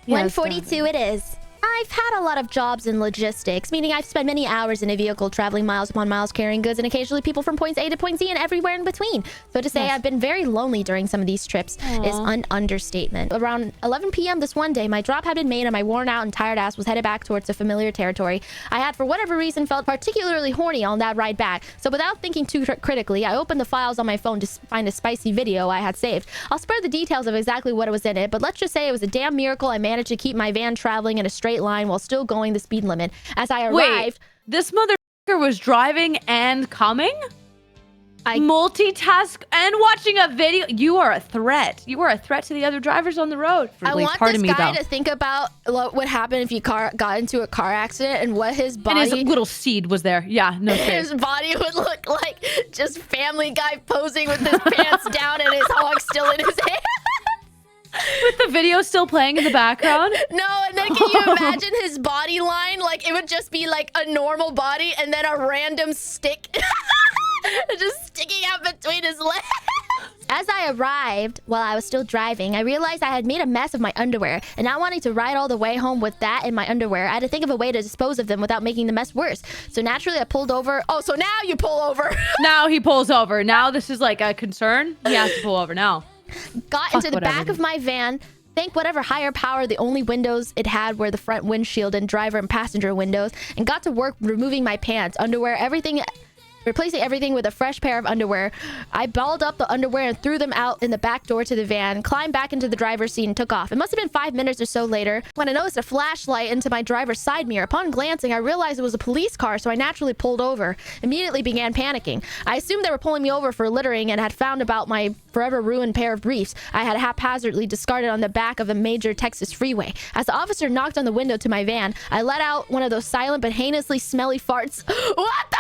Yes, 142 it is. I've had a lot of jobs in logistics, meaning I've spent many hours in a vehicle traveling miles upon miles carrying goods and occasionally people from points A to point Z and everywhere in between. So to say I've been very lonely during some of these trips is an understatement. Around 11 p.m. this one day, my drop had been made and my worn out and tired ass was headed back towards the familiar territory. I had, for whatever reason, felt particularly horny on that ride back. So without thinking too critically, I opened the files on my phone to find a spicy video I had saved. I'll spare the details of exactly what was in it, but let's just say it was a damn miracle I managed to keep my van traveling in a straight line while still going the speed limit. As I arrived... Wait, this motherfucker was driving and coming? I multitask and watching a video. You are a threat. You are a threat to the other drivers on the road. I want this guy to think about what would happen if you got into a car accident and what his body... And his little seed was there. Yeah, no his body would look like just Family Guy posing with his pants down and his hog still in his hand. With the video still playing in the background? No, and then can you imagine his body line? Like, it would just be like a normal body and then a random stick just sticking out between his legs. As I arrived, while I was still driving, I realized I had made a mess of my underwear, and not wanting to ride all the way home with that in my underwear, I had to think of a way to dispose of them without making the mess worse. So naturally, I pulled over. Oh, so now you pull over. Now he pulls over. Now this is like a concern. He has to pull over now. Got into the back of my van. Thank whatever higher power, the only windows it had were the front windshield and driver and passenger windows, and got to work removing my pants, underwear, everything, replacing everything with a fresh pair of underwear. I balled up the underwear and threw them out in the back door to the van, climbed back into the driver's seat and took off. It must have been 5 minutes or so later when I noticed a flashlight into my driver's side mirror. Upon glancing, I realized it was a police car, so I naturally pulled over. Immediately began panicking. I assumed they were pulling me over for littering and had found about my forever ruined pair of briefs I had haphazardly discarded on the back of a major Texas freeway. As the officer knocked on the window to my van, I let out one of those silent but heinously smelly farts. What the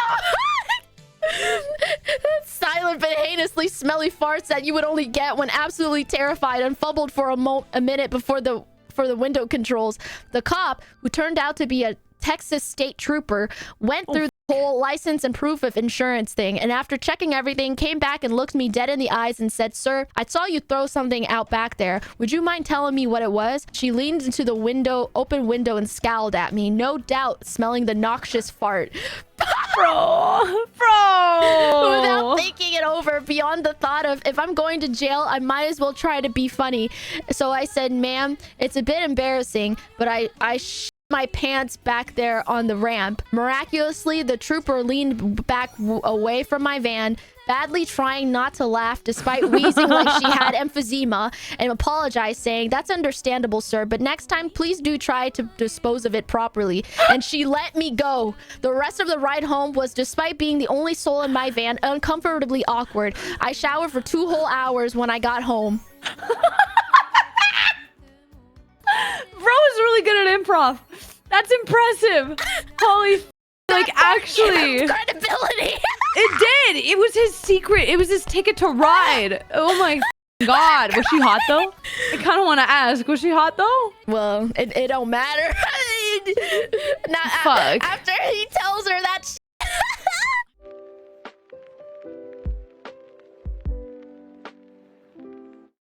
silent but heinously smelly farts that you would only get when absolutely terrified, and fumbled for a minute before the window controls. The cop, who turned out to be a Texas state trooper, went through the whole license and proof of insurance thing, and after checking everything, came back and looked me dead in the eyes and said, "Sir, I saw you throw something out back there. Would you mind telling me what it was?" She leaned into the open window and scowled at me, no doubt smelling the noxious fart. Bro. Without thinking it over, beyond the thought of, if I'm going to jail, I might as well try to be funny. So I said, "Ma'am, it's a bit embarrassing, but I my pants back there on the ramp." Miraculously, the trooper leaned back away from my van, badly trying not to laugh despite wheezing like she had emphysema, and apologized, saying, "That's understandable, sir, but next time please do try to dispose of it properly." And she let me go. The rest of the ride home was, despite being the only soul in my van, uncomfortably awkward. I showered for 2 whole hours when I got home. Bro is really good at improv. That's impressive. Holy like, actually. Credibility. It did. It was his secret. It was his ticket to ride. Oh my God. Was she hot though? I kind of want to ask. Was she hot though? Well, it don't matter. Fuck. After he tells her that